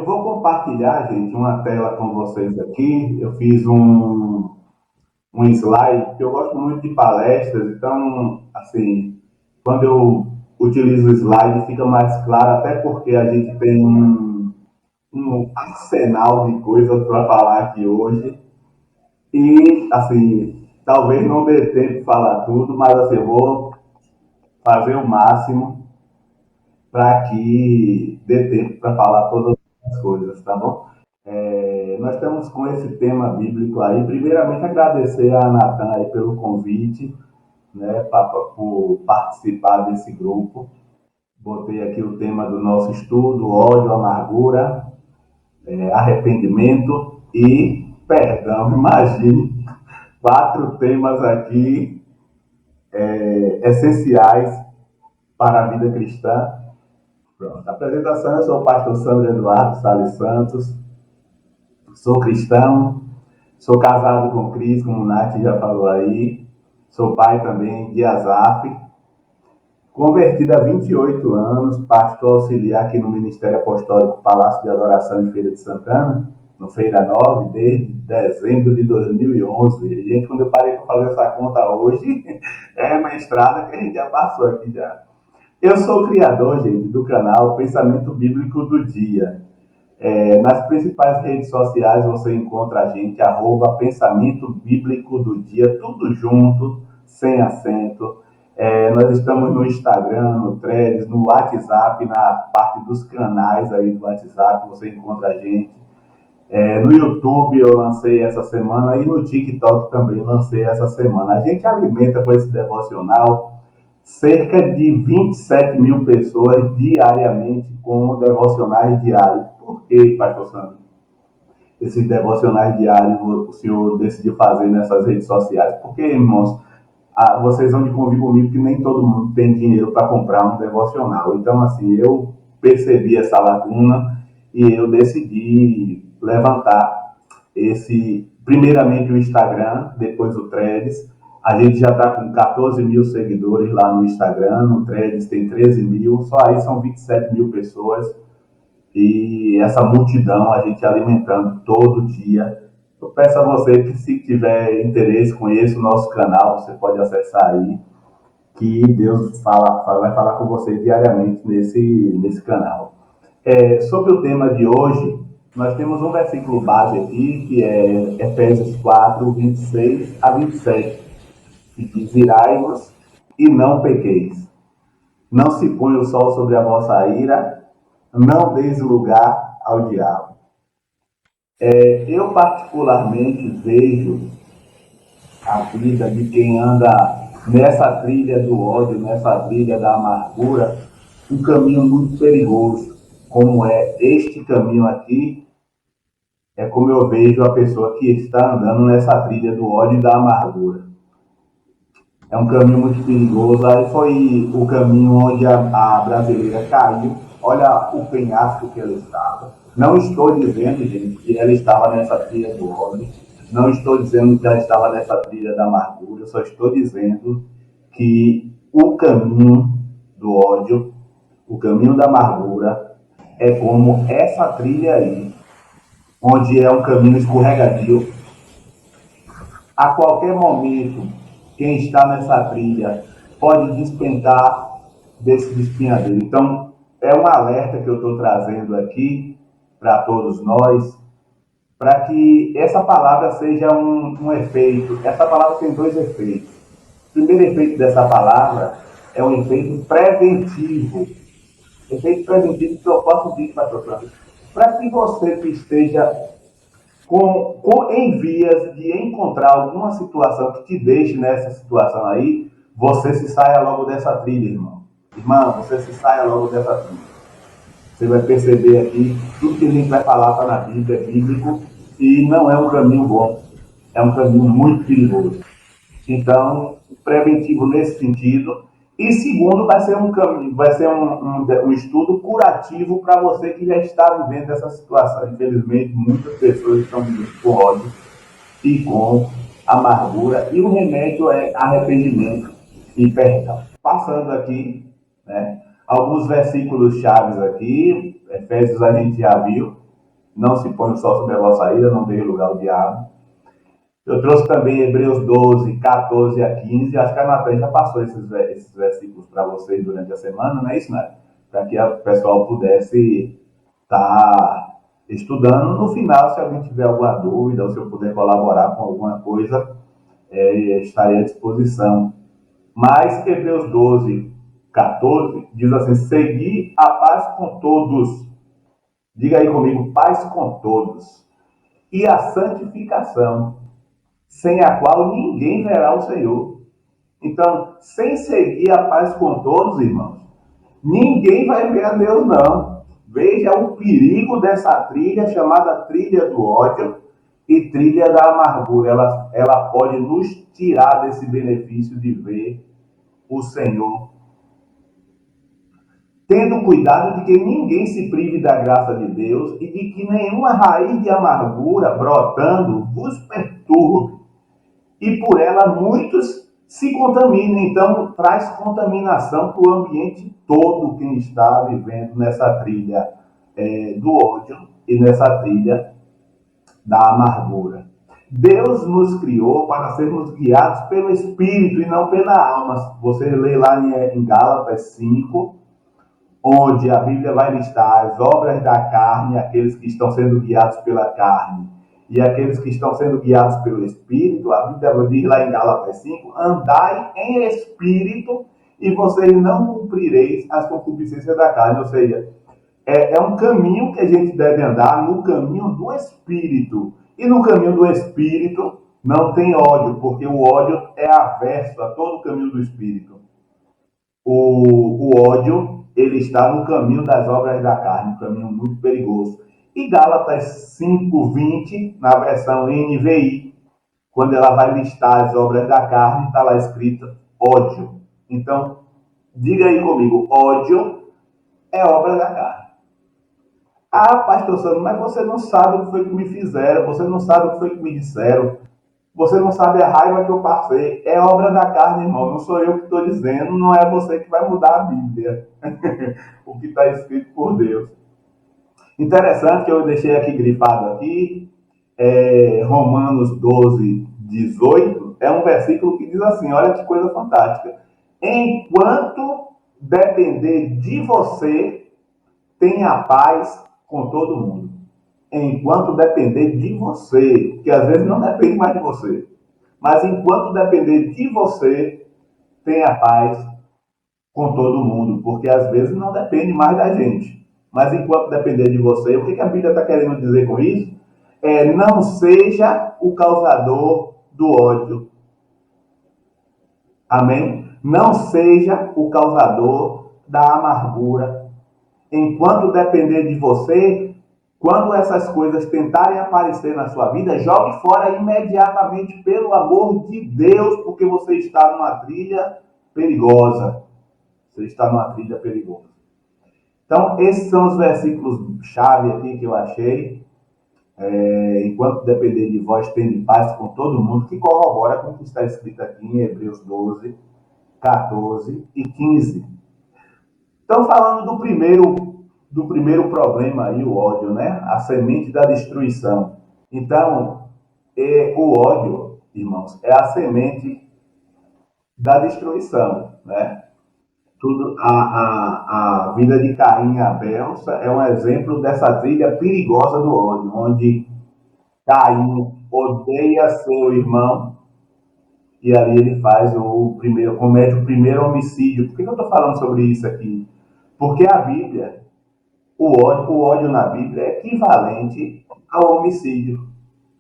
vou compartilhar, gente, uma tela com vocês aqui. Eu fiz um slide, porque eu gosto muito de palestras, então, assim, quando eu utilizo o slide fica mais claro, até porque a gente tem um arsenal de coisas para falar aqui hoje. E, assim, talvez não dê tempo de falar tudo, mas assim, eu vou fazer o máximo para que dê tempo para falar todas as coisas, tá bom? Nós estamos com esse tema bíblico aí. Primeiramente, agradecer a Natan aí pelo convite, né, por participar desse grupo. Botei aqui o tema do nosso estudo: ódio, amargura, arrependimento e perdão. Imagine, quatro temas aqui essenciais para a vida cristã. Pronto. A apresentação: eu sou o pastor Sandro Eduardo Salles Santos, sou cristão, sou casado com Cris, como o Nath já falou aí, sou pai também de Azaf, convertido há 28 anos, pastor auxiliar aqui no Ministério Apostólico Palácio de Adoração em Feira de Santana, no Feira 9, desde dezembro de 2011. E, gente, quando eu parei para fazer essa conta hoje, é uma estrada que a gente já passou aqui já. Eu sou criador, gente, do canal Pensamento Bíblico do Dia. Nas principais redes sociais você encontra a gente, Pensamento Bíblico do Dia, tudo junto, sem acento. Nós estamos no Instagram, no Threads, no WhatsApp, na parte dos canais aí do WhatsApp, você encontra a gente. No YouTube eu lancei essa semana e no TikTok também lancei essa semana. A gente alimenta com esse devocional cerca de 27 mil pessoas diariamente com devocionais diários. Por que, pastor Sandro, esses devocionais diários o senhor decidiu fazer nessas redes sociais? Porque, irmãos, vocês vão de convir comigo que nem todo mundo tem dinheiro para comprar um devocional. Então, assim, eu percebi essa lacuna e eu decidi levantar primeiramente o Instagram, depois o Threads. A gente já está com 14 mil seguidores lá no Instagram, no Threads tem 13 mil, só aí são 27 mil pessoas. E essa multidão a gente alimentando todo dia. Eu peço a você que, se tiver interesse, conheça o nosso canal, você pode acessar aí, que Deus vai falar com você diariamente nesse canal. Sobre o tema de hoje, nós temos um versículo base aqui, que é Efésios 4, 26 a 27, que diz: irai-vos e não pequeis. Não se ponha o sol sobre a vossa ira, não deis lugar ao diabo. Eu particularmente vejo a vida de quem anda nessa trilha do ódio, nessa trilha da amargura, um caminho muito perigoso. Como é este caminho aqui, é como eu vejo a pessoa que está andando nessa trilha do ódio e da amargura. É um caminho muito perigoso. Aí foi o caminho onde a brasileira caiu. Olha o penhasco que ela estava. Não estou dizendo, gente, que ela estava nessa trilha do ódio. Não estou dizendo que ela estava nessa trilha da amargura. Só estou dizendo que o caminho do ódio, o caminho da amargura, é como essa trilha aí, onde é um caminho escorregadio. A qualquer momento, quem está nessa trilha pode despencar desse despenhadeiro. Então, é um alerta que eu estou trazendo aqui para todos nós, para que essa palavra seja um efeito. Essa palavra tem dois efeitos. O primeiro efeito dessa palavra é um efeito preventivo. Efeito preventivo que eu posso dizer, pastor Francisco, para que você que esteja em vias de encontrar alguma situação que te deixe nessa situação aí, você se saia logo dessa trilha, irmão. Irmão, você se saia logo dessa trilha. Você vai perceber aqui, tudo que a gente vai falar está na Bíblia, é bíblico, e não é um caminho bom. É um caminho muito perigoso. Então, preventivo nesse sentido. E segundo, vai ser um estudo curativo para você que já está vivendo essa situação. Infelizmente, muitas pessoas estão vivendo com ódio e com amargura. E o remédio é arrependimento e perdão. Passando aqui, né, alguns versículos chaves aqui. Efésios a gente já viu. não se põe o sol sobre a vossa ira, não dê lugar ao diabo. Eu trouxe também Hebreus 12, 14 a 15. Acho que a Natan já passou esses versículos para vocês durante a semana, não é isso, né? Para que o pessoal pudesse estar estudando. No final, se alguém tiver alguma dúvida ou se eu puder colaborar com alguma coisa, estarei à disposição. Mas Hebreus 12, 14 diz assim: segui a paz com todos. Diga aí comigo, paz com todos. E a santificação, sem a qual ninguém verá o Senhor. Então, sem seguir a paz com todos, irmãos, ninguém vai ver a Deus, não. Veja o perigo dessa trilha chamada trilha do ódio e trilha da amargura. Ela pode nos tirar desse benefício de ver o Senhor. Tendo cuidado de que ninguém se prive da graça de Deus e de que nenhuma raiz de amargura brotando vos perturbe e por ela muitos se contaminam. Então, traz contaminação para o ambiente todo quem está vivendo nessa trilha do ódio e nessa trilha da amargura. Deus nos criou para sermos guiados pelo Espírito e não pela alma. Você lê lá em Gálatas 5, onde a Bíblia vai listar as obras da carne, aqueles que estão sendo guiados pela carne, e aqueles que estão sendo guiados pelo Espírito. A Bíblia diz lá em Gálatas 5, andai em Espírito e vocês não cumprireis as concupiscências da carne. Ou seja, é um caminho que a gente deve andar no caminho do Espírito. E no caminho do Espírito não tem ódio, porque o ódio é averso a todo o caminho do Espírito. O ódio, ele está no caminho das obras da carne, um caminho muito perigoso. E Gálatas 5:20, na versão NVI, quando ela vai listar as obras da carne, está lá escrito ódio. Então, diga aí comigo, ódio é obra da carne. Ah, pastor Sandro, mas você não sabe o que foi que me fizeram, você não sabe o que foi que me disseram, você não sabe a raiva que eu passei. É obra da carne, irmão, não sou eu que estou dizendo, não é você que vai mudar a Bíblia. O que está escrito por Deus. Interessante que eu deixei aqui grifado aqui, Romanos 12, 18, é um versículo que diz assim, olha que coisa fantástica. Enquanto depender de você, tenha paz com todo mundo. Enquanto depender de você, porque às vezes não depende mais de você, mas enquanto depender de você, tenha paz com todo mundo, porque às vezes não depende mais da gente. Mas enquanto depender de você, o que a Bíblia está querendo dizer com isso? Não seja o causador do ódio. Amém? Não seja o causador da amargura. Enquanto depender de você, quando essas coisas tentarem aparecer na sua vida, jogue fora imediatamente pelo amor de Deus, porque você está numa trilha perigosa. Você está numa trilha perigosa. Então, esses são os versículos-chave aqui que eu achei. Enquanto depender de vós, tende paz com todo mundo, que corrobora com o que está escrito aqui em Hebreus 12, 14 e 15. Então, falando do primeiro problema aí, o ódio, né? A semente da destruição. Então, o ódio, irmãos, é a semente da destruição, né? A vida de Caim e Abel é um exemplo dessa trilha perigosa do ódio, onde Caim odeia seu irmão e ali ele comete o primeiro homicídio. Por que eu estou falando sobre isso aqui? Porque a Bíblia, o ódio na Bíblia é equivalente ao homicídio.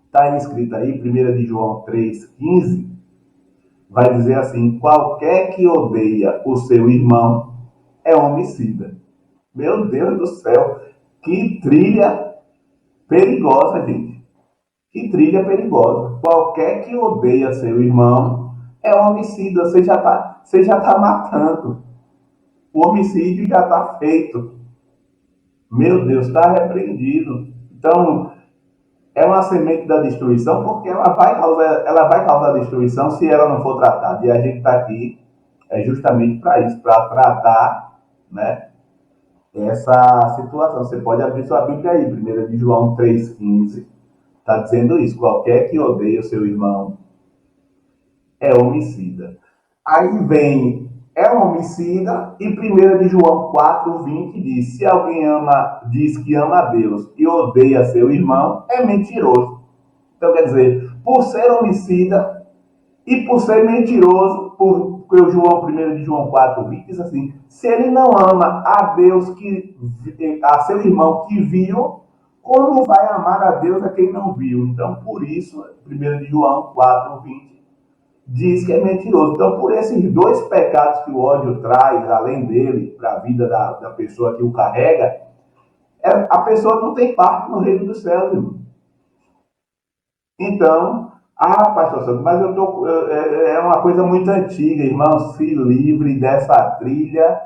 Está escrito aí, 1 de João 3,15, vai dizer assim, qualquer que odeia o seu irmão é homicida. Meu Deus do céu, que trilha perigosa, gente. Que trilha perigosa. Qualquer que odeia seu irmão é homicida. Você já tá matando. O homicídio já está feito. Meu Deus, está repreendido. Então, é uma semente da destruição, porque ela vai causar destruição se ela não for tratada. E a gente está aqui justamente para isso, para tratar, né, essa situação. Você pode abrir sua Bíblia aí, 1 de João 3,15, está dizendo isso: qualquer que odeia o seu irmão é homicida. Aí vem, é um homicida, e 1 de João 4,20 diz: se alguém diz que ama a Deus e odeia seu irmão, é mentiroso. Então, quer dizer, por ser homicida e por ser mentiroso, porque o João, 1 de João 4,20 diz assim: se ele não ama a Deus, a seu irmão que viu, como vai amar a Deus a quem não viu? Então, por isso, 1 de João 4,20 diz que é mentiroso. Então, por esses dois pecados que o ódio traz, além dele, para a vida da pessoa que o carrega, a pessoa não tem parte no reino dos céus, irmão. Então, pastor Santos, mas é uma coisa muito antiga, irmão. Se livre dessa trilha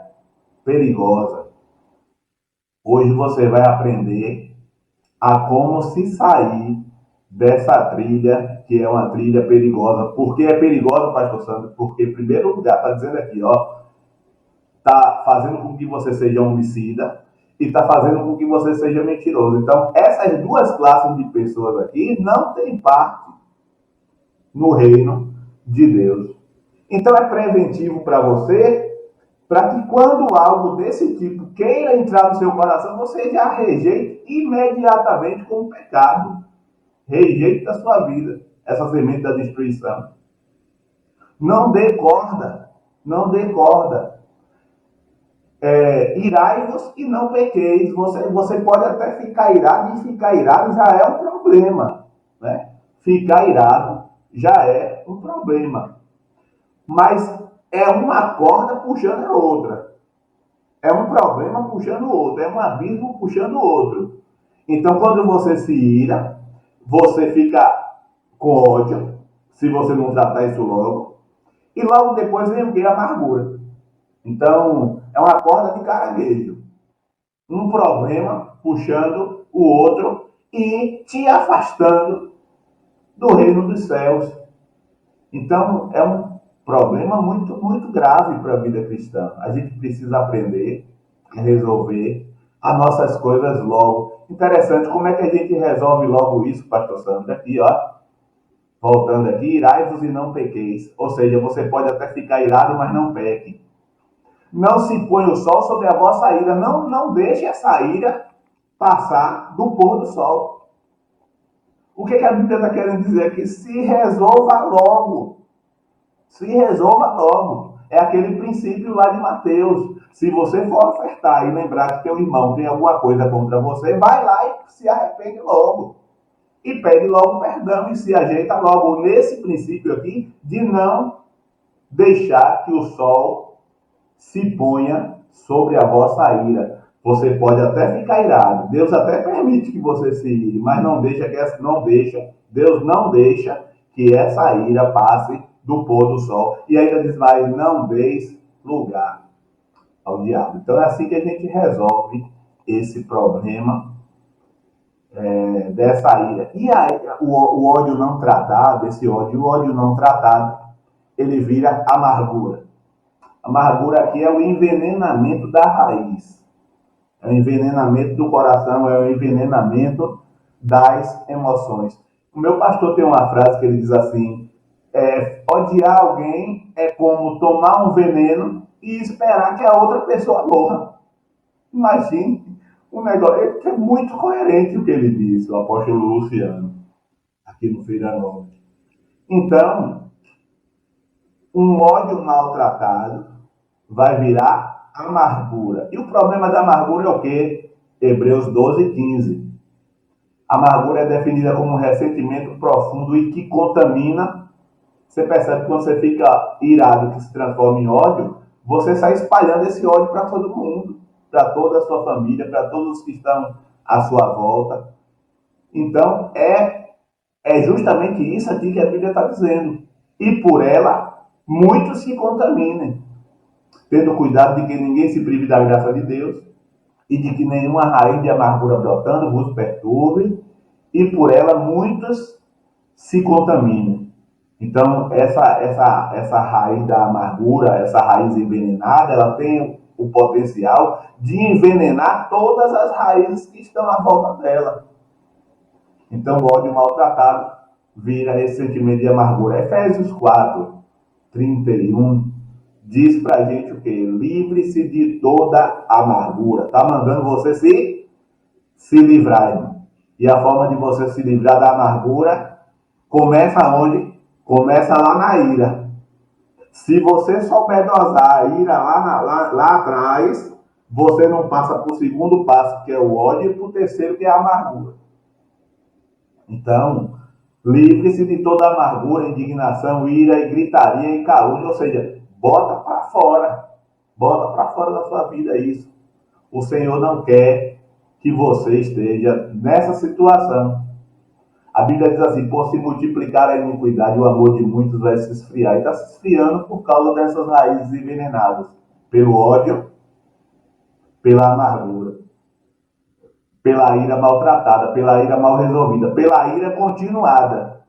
perigosa. Hoje você vai aprender a como se sair dessa trilha, que é uma trilha perigosa. Por que é perigosa, pastor Santos? Porque, em primeiro lugar, está dizendo aqui, ó, está fazendo com que você seja homicida e está fazendo com que você seja mentiroso. Então, essas duas classes de pessoas aqui não têm parte no reino de Deus. Então, é preventivo para você, para que quando algo desse tipo queira entrar no seu coração, você já rejeite imediatamente como pecado. Rejeite da sua vida essa semente da destruição. Não dê corda. Não dê corda. Irai-vos e não pequeis. Você pode até ficar irado, e ficar irado já é um problema. Né? Ficar irado já é um problema. Mas é uma corda puxando a outra. É um problema puxando o outro. É um abismo puxando o outro. Então, quando você se ira, você fica com ódio, se você não tratar isso logo. E logo depois vem o que? A amargura. Então, é uma corda de caranguejo. Um problema puxando o outro e te afastando do reino dos céus. Então, é um problema muito, muito grave para a vida cristã. A gente precisa aprender a resolver as nossas coisas logo. Interessante, como é que a gente resolve logo isso, pastor Sandro? Aqui, ó. Voltando aqui, irai-vos e não pequeis. Ou seja, você pode até ficar irado, mas não peque. Não se põe o sol sobre a vossa ira. Não deixe essa ira passar do pôr do sol. O que a Bíblia está querendo dizer aqui? Se resolva logo. Se resolva logo. É aquele princípio lá de Mateus. Se você for ofertar e lembrar que teu irmão tem alguma coisa contra você, vai lá e se arrepende logo. E pede logo perdão e se ajeita logo. Nesse princípio aqui de não deixar que o sol se ponha sobre a vossa ira. Você pode até ficar irado. Deus até permite que você se ire, mas Deus não deixa que essa ira passe do pôr do sol. E ainda diz mais: não deis lugar ao diabo. Então é assim que a gente resolve esse problema dessa ira. E aí, o ódio não tratado, o ódio não tratado, ele vira amargura. Amargura aqui é o envenenamento da raiz. É o envenenamento do coração, é o envenenamento das emoções. O meu pastor tem uma frase que ele diz assim: odiar alguém é como tomar um veneno e esperar que a outra pessoa morra. Imagine um negócio. É muito coerente o que ele disse, o apóstolo Luciano, aqui no Feira Nova. Então, um ódio maltratado vai virar amargura. E o problema da amargura é o quê? Hebreus 12:15. Amargura é definida como um ressentimento profundo e que contamina. Você percebe que quando você fica irado, que se transforma em ódio, você sai espalhando esse ódio para todo mundo, para toda a sua família, para todos os que estão à sua volta. Então, é justamente isso aqui que a Bíblia está dizendo. E por ela, muitos se contaminem, tendo cuidado de que ninguém se prive da graça de Deus e de que nenhuma raiz de amargura brotando vos perturbe, e por ela muitos se contaminem. Então, essa raiz da amargura, essa raiz envenenada, ela tem o potencial de envenenar todas as raízes que estão à volta dela. Então, o ódio maltratado vira esse sentimento de amargura. Efésios 4:31 diz pra gente o quê? Livre-se de toda amargura. Tá mandando você se livrar, irmão. E a forma de você se livrar da amargura começa onde? Começa lá na ira. Se você souber dosar a ira lá atrás, você não passa para o segundo passo, que é o ódio, e para o terceiro, que é a amargura. Então, livre-se de toda amargura, indignação, ira e gritaria e calúnia, ou seja, bota para fora da sua vida isso. O Senhor não quer que você esteja nessa situação. A Bíblia diz assim: por se multiplicar a iniquidade, o amor de muitos vai se esfriar. E está se esfriando por causa dessas raízes envenenadas, pelo ódio, pela amargura, pela ira maltratada, pela ira mal resolvida, pela ira continuada.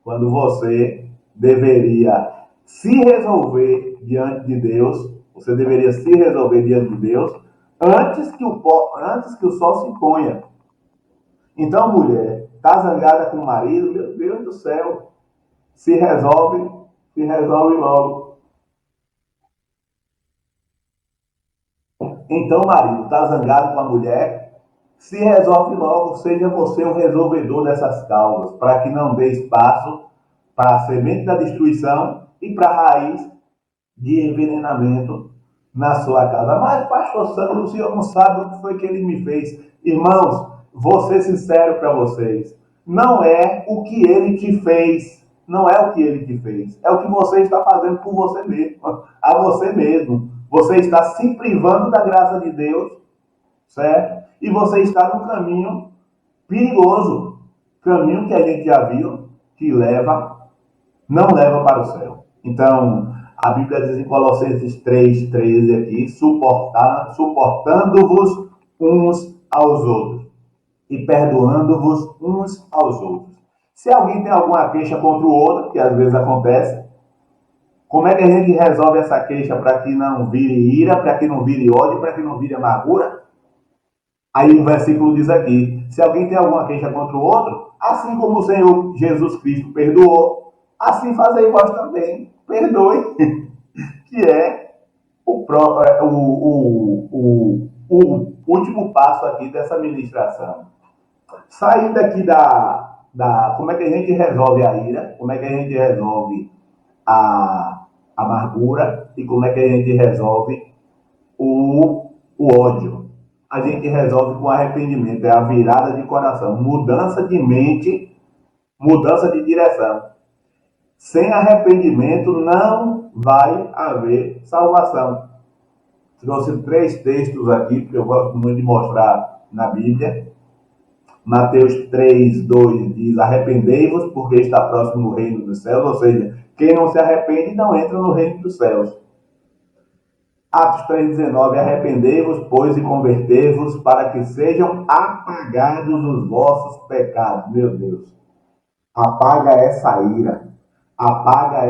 Quando você deveria se resolver diante de Deus, você deveria se resolver diante de Deus antes que o sol se ponha. Então, mulher, tá zangada com o marido, meu Deus do céu, se resolve logo. Então, marido, tá zangado com a mulher, se resolve logo, seja você o resolvedor dessas causas, para que não dê espaço para a semente da destruição e para a raiz de envenenamento na sua casa. Mas, pastor Sandro, o senhor não sabe o que foi que ele me fez. Irmãos, vou ser sincero para vocês. Não é o que ele te fez. Não é o que ele te fez. É o que você está fazendo por você mesmo. A você mesmo. Você está se privando da graça de Deus, certo? E você está num caminho perigoso. Caminho que a gente já viu que não leva para o céu. Então, a Bíblia diz em Colossenses 3:13 aqui: suportando-vos uns aos outros e perdoando-vos uns aos outros. Se alguém tem alguma queixa contra o outro, que às vezes acontece, como é que a gente resolve essa queixa para que não vire ira, para que não vire ódio, para que não vire amargura? Aí o versículo diz aqui: se alguém tem alguma queixa contra o outro, assim como o Senhor Jesus Cristo perdoou, assim fazei vós também. Perdoe, que é o último passo aqui dessa ministração. Saindo aqui como é que a gente resolve a ira, como é que a gente resolve a amargura e como é que a gente resolve o ódio. A gente resolve com arrependimento, é a virada de coração, mudança de mente, mudança de direção. Sem arrependimento não vai haver salvação. Trouxe 3 textos aqui, porque eu gosto muito de mostrar na Bíblia. Mateus 3:2 diz: arrependei-vos, porque está próximo o reino dos céus. Ou seja, quem não se arrepende não entra no reino dos céus. Atos 3:19: arrependei-vos, pois, e convertei-vos, para que sejam apagados os vossos pecados. Meu Deus, apaga essa ira, apaga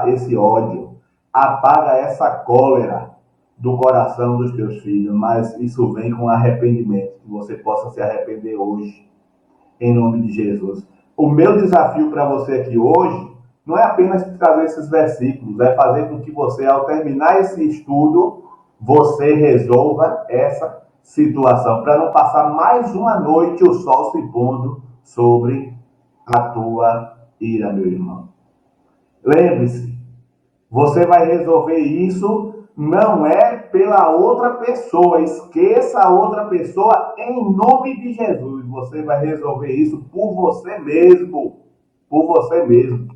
esse ódio, apaga essa cólera do coração dos teus filhos, mas isso vem com arrependimento, que você possa se arrepender hoje, em nome de Jesus. O meu desafio para você aqui hoje não é apenas trazer esses versículos, é fazer com que você, ao terminar esse estudo, você resolva essa situação, para não passar mais uma noite o sol se pondo sobre a tua ira, meu irmão. Lembre-se, você vai resolver isso não é pela outra pessoa. Esqueça a outra pessoa em nome de Jesus. Você vai resolver isso por você mesmo. Por você mesmo.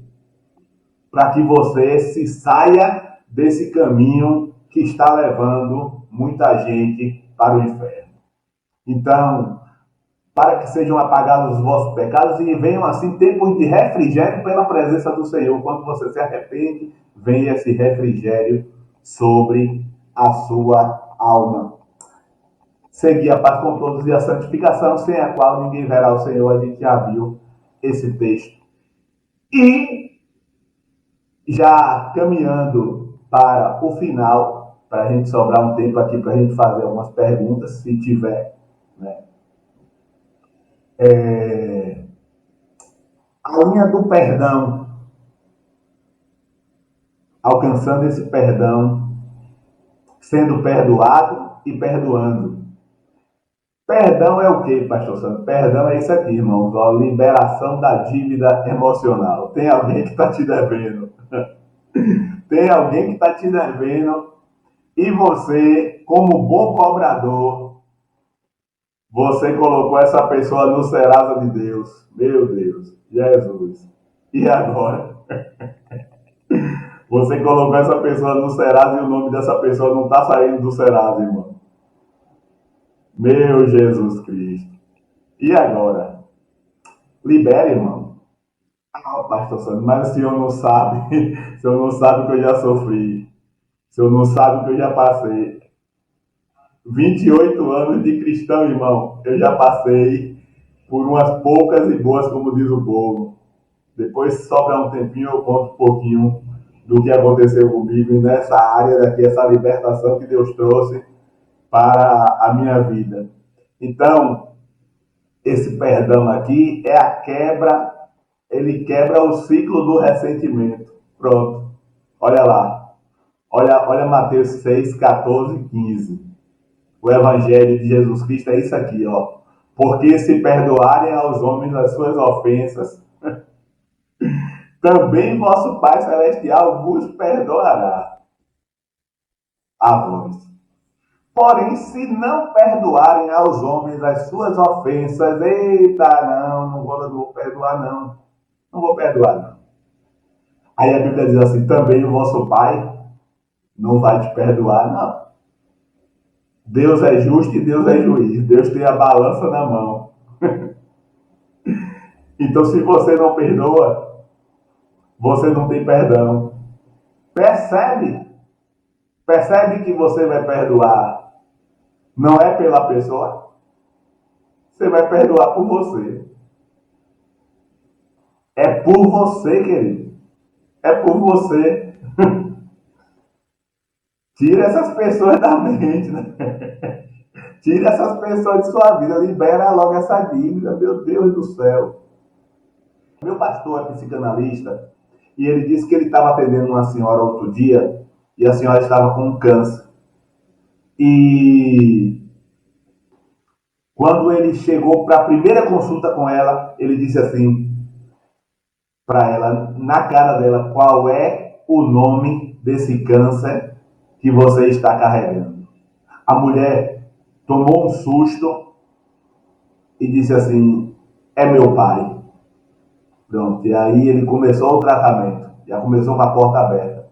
Para que você se saia desse caminho que está levando muita gente para o inferno. Então, para que sejam apagados os vossos pecados e venham assim tempos de refrigério pela presença do Senhor. Quando você se arrepende, vem esse refrigério sobre a sua alma. Seguir a paz com todos e a santificação, sem a qual ninguém verá o Senhor. A gente já viu esse texto. E já caminhando para o final, para a gente sobrar um tempo aqui para a gente fazer algumas perguntas, se tiver, né? A linha do perdão, alcançando esse perdão, sendo perdoado e perdoando. Perdão é o quê, pastor Santo? Perdão é isso aqui, irmãos, a liberação da dívida emocional. Tem alguém que está te devendo. Tem alguém que está te devendo e você, como bom cobrador, você colocou essa pessoa no Serasa de Deus. Meu Deus, Jesus. E agora? Você colocou essa pessoa no Serasa e o nome dessa pessoa não está saindo do Serasa, irmão. Meu Jesus Cristo. E agora? Libere, irmão. Ah, pastor Sandro, mas o senhor não sabe. O senhor não sabe o que eu já sofri. O senhor não sabe o que eu já passei. 28 anos de cristão, irmão. Eu já passei por umas poucas e boas, como diz o povo. Depois, se sobrar um tempinho, eu conto um pouquinho do que aconteceu comigo nessa área daqui, essa libertação que Deus trouxe para a minha vida. Então, esse perdão aqui é a quebra, ele quebra o ciclo do ressentimento. Pronto. Olha lá. Olha Mateus 6, 14 e 15. O Evangelho de Jesus Cristo é isso aqui, ó. Porque se perdoarem aos homens as suas ofensas, também vosso Pai Celestial vos perdoará a vós. Porém, se não perdoarem aos homens as suas ofensas, eita, não vou perdoar, não. Não vou perdoar, não. Aí a Bíblia diz assim, também o vosso Pai não vai te perdoar, não. Deus é justo e Deus é juiz. Deus tem a balança na mão. Então, se você não perdoa, você não tem perdão. Percebe? Percebe que você vai perdoar. Não é pela pessoa. Você vai perdoar por você. É por você, querido. É por você. Tira essas pessoas da mente, né? Tira essas pessoas de sua vida. Libera logo essa dívida. Meu Deus do céu. Meu pastor é psicanalista e ele disse que ele estava atendendo uma senhora outro dia e a senhora estava com um câncer. E quando ele chegou para a primeira consulta com ela, ele disse assim para ela, na cara dela, qual é o nome desse câncer que você está carregando? A mulher tomou um susto e disse assim, é meu pai. Pronto, e aí ele começou o tratamento, já começou com a porta aberta.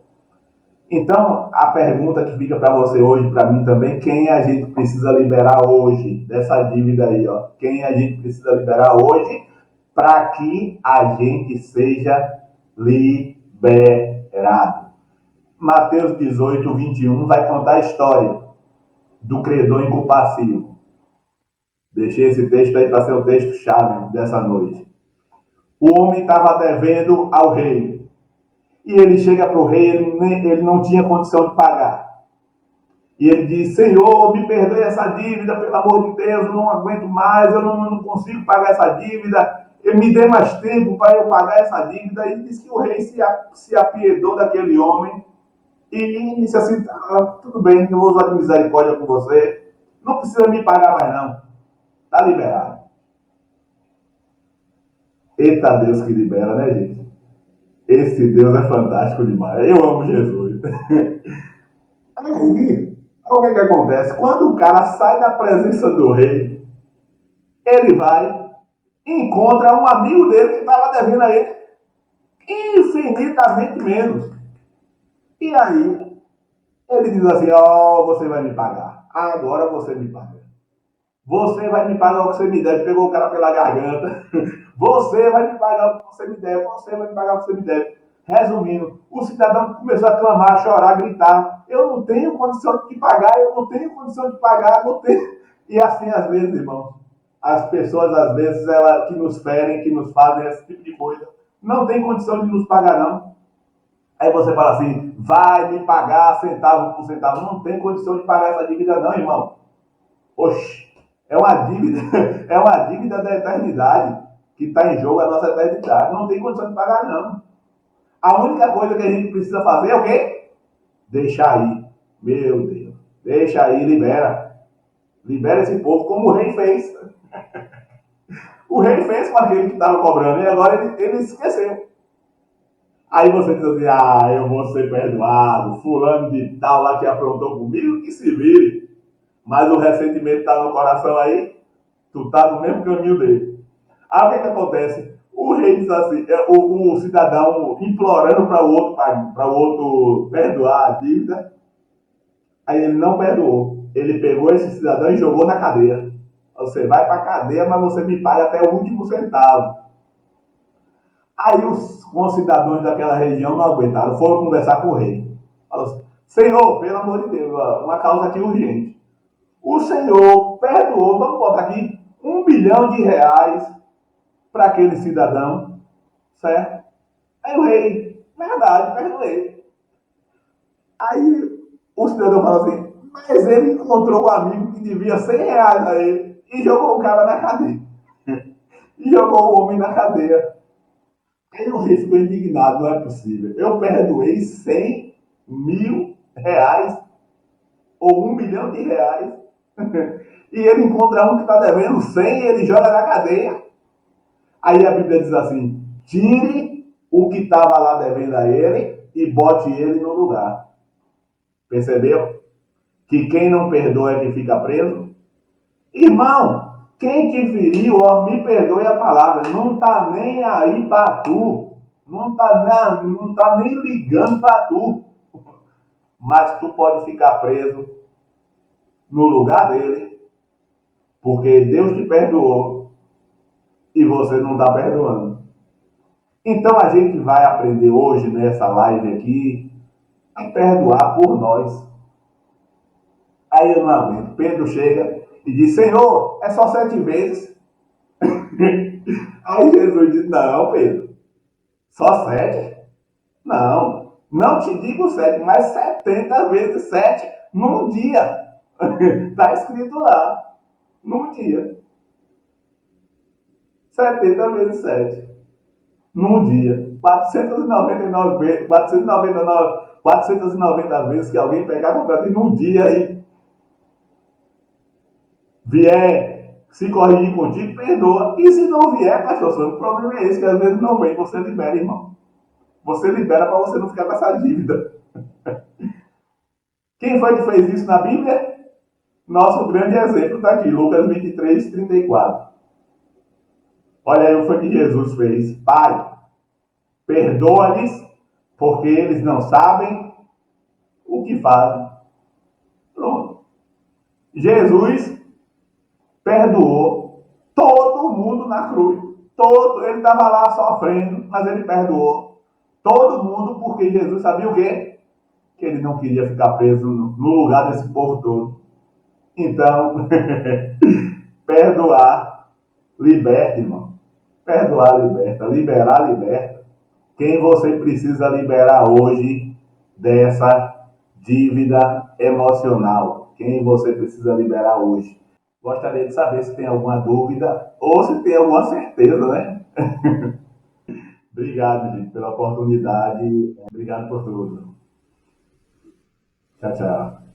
Então, a pergunta que fica para você hoje, para mim também, quem a gente precisa liberar hoje dessa dívida aí, ó? Quem a gente precisa liberar hoje para que a gente seja liberado? Mateus 18, 21 vai contar a história do credor incompassivo. Deixei esse texto aí para ser o texto-chave dessa noite. O homem estava devendo ao rei. E ele chega para o rei, ele não tinha condição de pagar. E ele diz, Senhor, me perdoe essa dívida, pelo amor de Deus, eu não aguento mais, eu não consigo pagar essa dívida, me dê mais tempo para eu pagar essa dívida. E diz que o rei se apiedou daquele homem e disse assim, tudo bem, eu vou usar de misericórdia com você, não precisa me pagar mais não, está liberado. Eita Deus que libera, né, gente? Esse Deus é fantástico demais. Eu amo Jesus. Aí, o que acontece? Quando o cara sai da presença do rei, ele vai e encontra um amigo dele que estava devendo a ele infinitamente menos. E aí, ele diz assim, você vai me pagar. Agora você me paga. Você vai me pagar o que você me deve. Pegou o cara pela garganta. Você vai me pagar o que você me deve. Você vai me pagar o que você me deve. Resumindo, o cidadão começou a clamar, a chorar, a gritar. Eu não tenho condição de te pagar, eu não tenho condição de pagar, não tenho. E assim, às vezes, irmãos, as pessoas, às vezes, elas que nos ferem, que nos fazem esse tipo de coisa, não tem condição de nos pagar, não. Aí você fala assim, vai me pagar centavo por centavo. Não tem condição de pagar essa dívida não, irmão. Oxi, é uma dívida, é uma dívida da eternidade, que está em jogo a nossa eternidade. Não tem condição de pagar não. A única coisa que a gente precisa fazer é o quê? Deixar aí. Meu Deus. Deixa aí, libera. Libera esse povo como o rei fez. O rei fez com aquele que estava cobrando e agora ele esqueceu. Aí você diz assim, eu vou ser perdoado, fulano de tal lá que aprontou comigo, que se vire. Mas o ressentimento está no coração aí, tu está no mesmo caminho dele. Aí o que acontece? O rei diz assim, o cidadão implorando para o outro perdoar a dívida, aí ele não perdoou. Ele pegou esse cidadão e jogou na cadeia. Você vai para a cadeia, mas você me paga até o último centavo. Aí os concidadãos daquela região não aguentaram, foram conversar com o rei. Falaram assim, Senhor, pelo amor de Deus, uma causa aqui urgente. O Senhor perdoou, vamos botar aqui, R$ 1 bilhão para aquele cidadão, certo? Aí o rei, verdade, perdoei. Aí o cidadão fala assim, mas ele encontrou um amigo que devia R$ 100 a ele e jogou o cara na cadeia. E jogou o homem na cadeia. Aí o rei ficou indignado, não é possível. Eu perdoei R$ 100 mil ou R$ 1 bilhão e ele encontra um que está devendo 100 e ele joga na cadeia. Aí a Bíblia diz assim, tire o que estava lá devendo a ele e bote ele no lugar. Percebeu? Que quem não perdoa é que fica preso. Irmão, quem te feriu, ó, me perdoe a palavra, não está nem aí para tu. Não tá nem ligando para tu. Mas tu pode ficar preso no lugar dele, porque Deus te perdoou e você não está perdoando. Então a gente vai aprender hoje nessa live aqui a perdoar por nós. Aí eu não aguento. Pedro chega e diz, Senhor, é só 7 vezes. Aí Jesus diz, não, Pedro, só 7? Não, não te digo 7, mas 70 vezes 7 num dia. Está escrito lá, num dia. 70 vezes 7 num dia. 499 vezes, 490 vezes que alguém pegar contra ti num dia e vier se corrigir contigo, perdoa. E se não vier, pastor, o problema é esse, que às vezes não vem, você libera, irmão. Você libera para você não ficar com essa dívida. Quem foi que fez isso na Bíblia? Nosso grande exemplo está aqui, Lucas 23, 34. Olha aí o que foi que Jesus fez. Pai, perdoa-lhes, porque eles não sabem o que fazem. Pronto. Jesus perdoou todo mundo na cruz. Ele estava lá sofrendo, mas ele perdoou todo mundo, porque Jesus sabia o quê? Que ele não queria ficar preso no lugar desse povo todo. Então, perdoar liberta, irmão. Perdoar liberta, liberar liberta. Quem você precisa liberar hoje dessa dívida emocional? Quem você precisa liberar hoje? Gostaria de saber se tem alguma dúvida ou se tem alguma certeza, né? Obrigado, gente, pela oportunidade. Obrigado por tudo. Tchau, tchau.